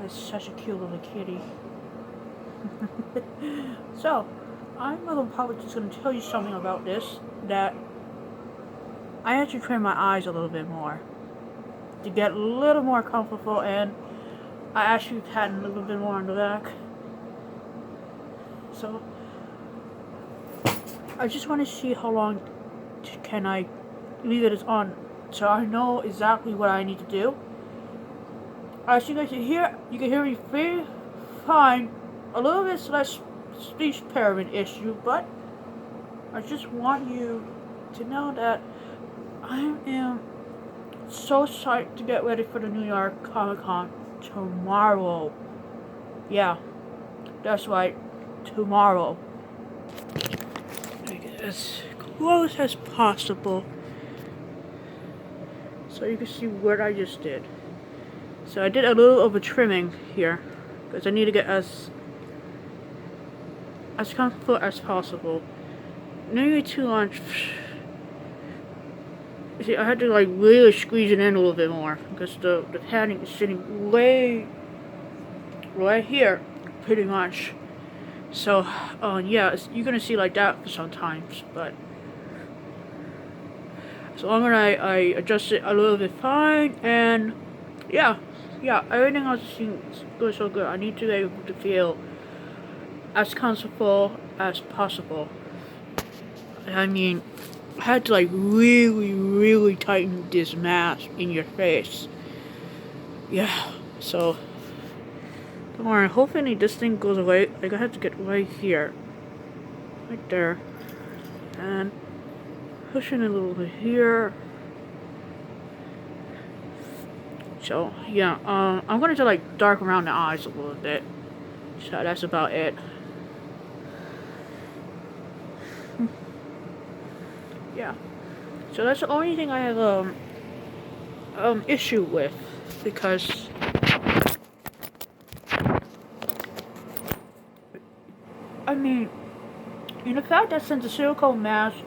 is such a cute little kitty. So, I'm probably just going to tell you something about this, that I actually trim my eyes a little bit more to get a little more comfortable, and I actually pattern a little bit more on the back. So, I just want to see how long can I leave it on, so I know exactly what I need to do. As you guys can hear, me very fine. A little bit less speech impairment issue, but I just want you to know that I am so psyched to get ready for the New York Comic Con tomorrow. Yeah, that's right, tomorrow. Make it as close as possible so you can see what I just did. So I did a little of a trimming here because I need to get as comfortable as possible. Maybe too much. See, I had to like really squeeze it in a little bit more because the padding is sitting way right here, pretty much. So, yeah, you're gonna see like that for sometimes, but as long as I adjust it a little bit fine, and yeah, everything else seems good, so good. I need to be able to feel as comfortable as possible. I mean, I had to like really tighten this mask in your face. Yeah, so don't worry, hopefully this thing goes away. Like I have to get right here. Right there. And pushing a little bit here. So yeah, I'm gonna like dark around the eyes a little bit. So that's about it. Yeah. So that's the only thing I have issue with, because I mean, in the fact that since the silicone masks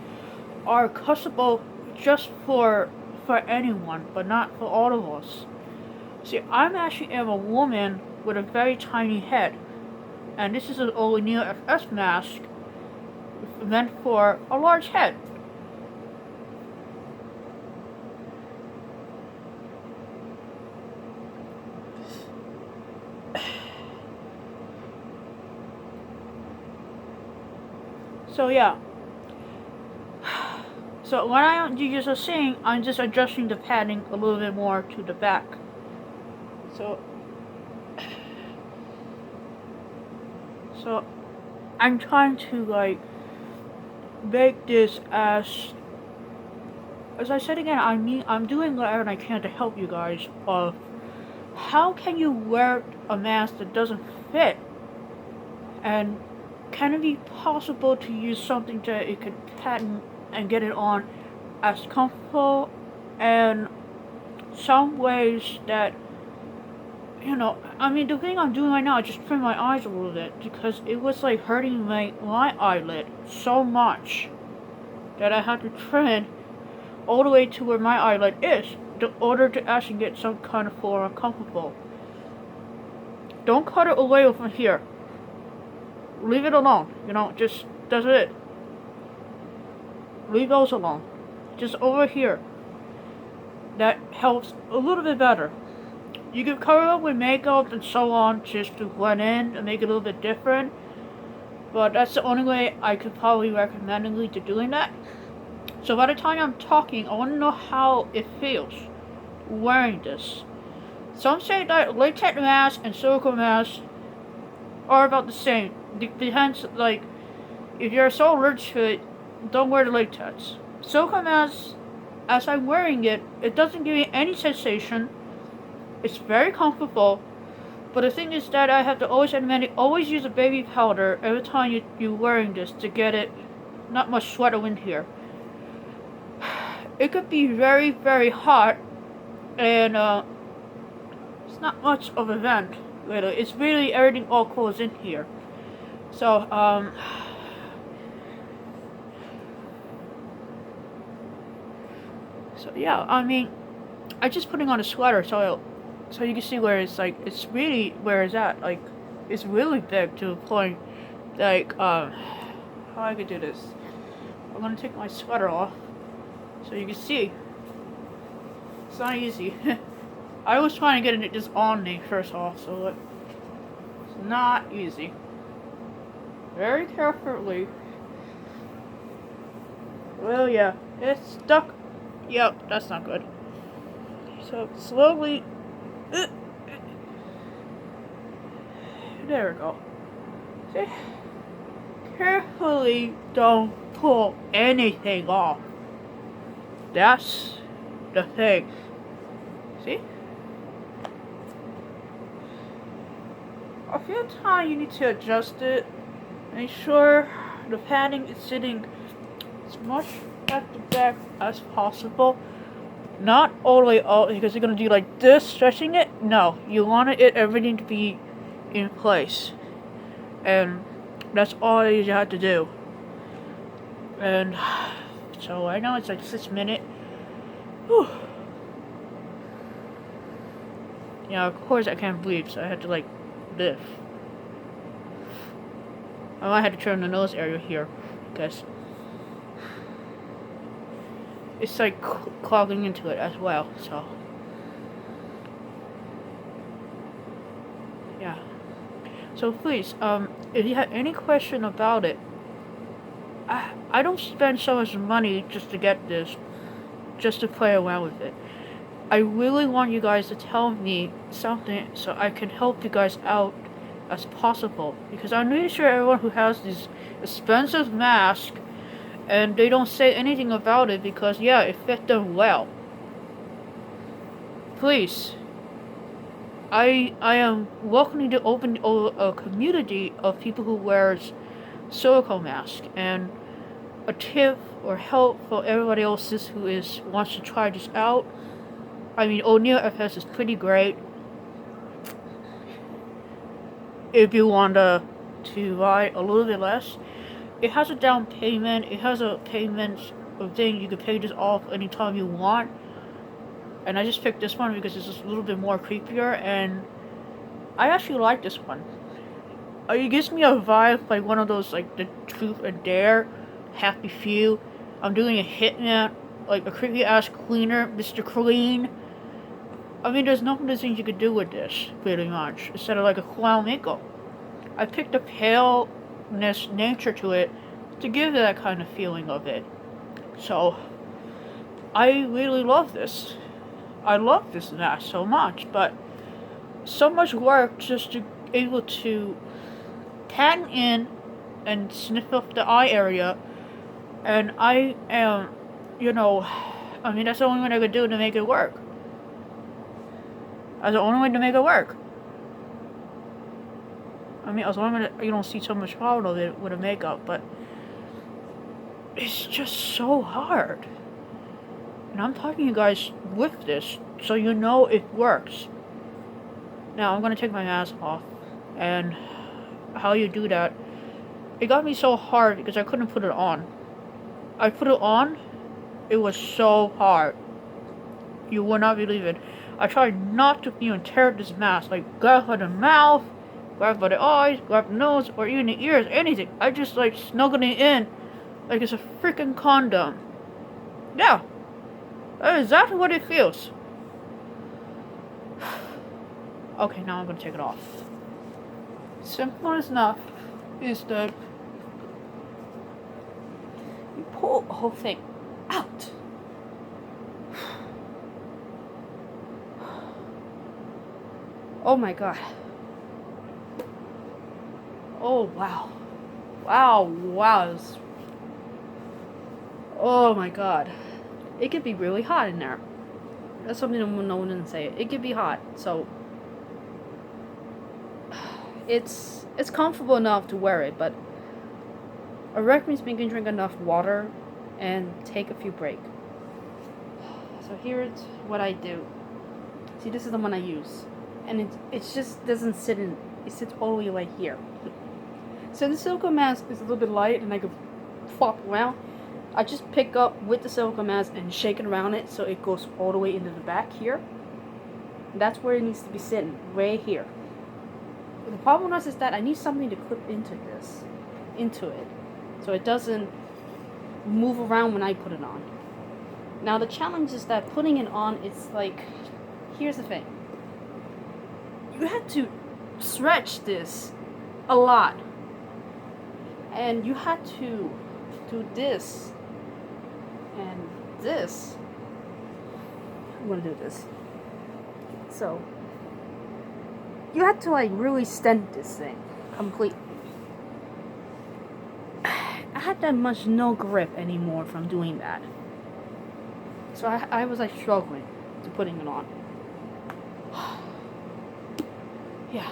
are accessible just for anyone, but not for all of us. See, I'm actually am a woman with a very tiny head, and this is an O'Neill FS mask meant for a large head. So yeah. So when you just seeing, I'm just adjusting the padding a little bit more to the back. So I'm trying to like make this as I said again, I'm doing whatever I can to help you guys of how can you wear a mask that doesn't fit, and can it be possible to use something that it could pattern and get it on as comfortable, and some ways that, you know, I mean, the thing I'm doing right now, I just trim my eyes a little bit because it was like hurting my eyelid so much that I had to trim it all the way to where my eyelid is in order to actually get some kind of form comfortable. Don't cut it away from here. Leave it alone. You know, just that's it. Leave those alone. Just over here. That helps a little bit better. You can cover it up with makeup and so on just to blend in and make it a little bit different. But that's the only way I could probably recommend to doing that. So by the time I'm talking, I want to know how it feels wearing this. Some say that latex masks and silicone masks are about the same. Depends, like, if you're so allergic to it, don't wear the latex. Silicone masks, as I'm wearing it, it doesn't give me any sensation. It's very comfortable. But the thing is that I have to always use a baby powder every time you're wearing this to get it not much sweater in here. It could be very hot, and it's not much of an event, really. It's really everything all goes in here. So, so yeah, I mean, I just putting on a sweater, so So you can see where it's like, it's really where it's at. Like, it's really big to the point, like, how I could do this. I'm gonna take my sweater off so you can see. It's not easy. I was trying to get it just on me first off, so it's not easy. Very carefully. Well, yeah, it's stuck. Yep, that's not good. So slowly. There we go. See? Carefully don't pull anything off. That's the thing. See? A few times you need to adjust it. Make sure the padding is sitting as much at the back as possible. Not all the way out because you're gonna do like this, stretching it. No, you want it everything to be in place. And that's all you have to do. And so I know it's like 6 minutes. Whew. Yeah, of course I can't breathe, so I had to like lift. I might have to turn the nose area here, because it's like clogging into it as well, so yeah. So please, if you have any question about it, I don't spend so much money just to get this, just to play around with it. I really want you guys to tell me something so I can help you guys out as possible, because I'm really sure everyone who has these expensive masks and they don't say anything about it because yeah, it fit them well. Please, I am welcoming to open a community of people who wears silicone masks, and a tip or help for everybody else who wants to try this out. I mean, O'Neill FS is pretty great. If you want to buy a little bit less, it has a down payment. It has a payment thing. You can pay this off anytime you want. And I just picked this one because it's just a little bit more creepier, and I actually like this one. It gives me a vibe like one of those, like the Truth and Dare, Happy Few. I'm doing a hitman, like a creepy ass cleaner, Mr. Clean. I mean, there's no other things you could do with this, pretty much, instead of like a clown makeup. I picked a paleness nature to it to give that kind of feeling of it. So, I really love this. I love this mask so much, but so much work just to be able to pan in and sniff up the eye area, and I am, I mean, that's the only way I could do to make it work. That's the only way to make it work. I mean, as long as you don't see so much problem of it with the makeup, but it's just so hard. And I'm talking to you guys with this, so you know it works. Now, I'm going to take my mask off, and how you do that, it got me so hard because I couldn't put it on. I put it on, it was so hard. You will not believe it. I tried not to even tear this mask, like grab by the mouth, grab by the eyes, grab the nose, or even the ears, anything. I just like snuggled it in like it's a freaking condom. Yeah, that's exactly what it feels. Okay, now I'm gonna take it off. Simple enough is that you pull the whole thing out. Oh my god. Oh wow. Wow. Oh my god. It could be really hot in there. That's something no one didn't say. It could be hot, so it's comfortable enough to wear it, but I recommend you can drink enough water and take a few breaks. So here's what I do. See, this is the one I use. And it just doesn't sit in, it sits all the way right here. So the silicone mask is a little bit light and I can flop around. I just pick up with the silicone mask and shake it around it so it goes all the way into the back here. That's where it needs to be sitting, right here. The problem is that I need something to clip into it, so it doesn't move around when I put it on. Now the challenge is that putting it on, it's like, here's the thing. You have to stretch this a lot. And you had to do this and this. I'm gonna do this. So you had to like really stent this thing completely. I had that much no grip anymore from doing that. So I was like struggling to putting it on. Yeah.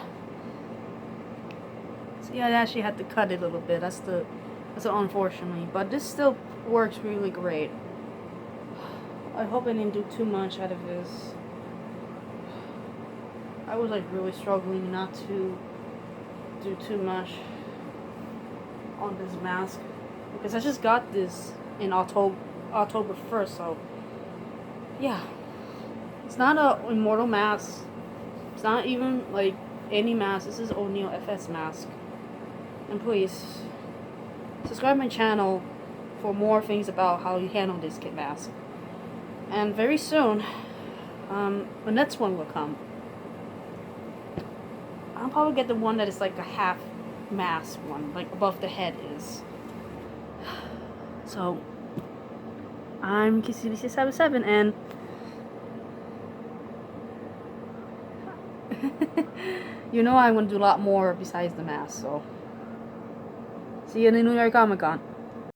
So yeah, I actually had to cut it a little bit. That's unfortunately. But this still works really great. I hope I didn't do too much out of this. I was like really struggling not to do too much on this mask because I just got this in October 1st, so yeah. It's not a Immortal mask. It's not even like any mask. This is O'Neill FS mask. And please subscribe my channel for more things about how you handle this kit mask. And very soon, the next one will come. I'll probably get the one that is like a half mask one, like above the head is. So, I'm KCDC77 and you know I'm gonna do a lot more besides the mask, so see you in the New York Comic Con.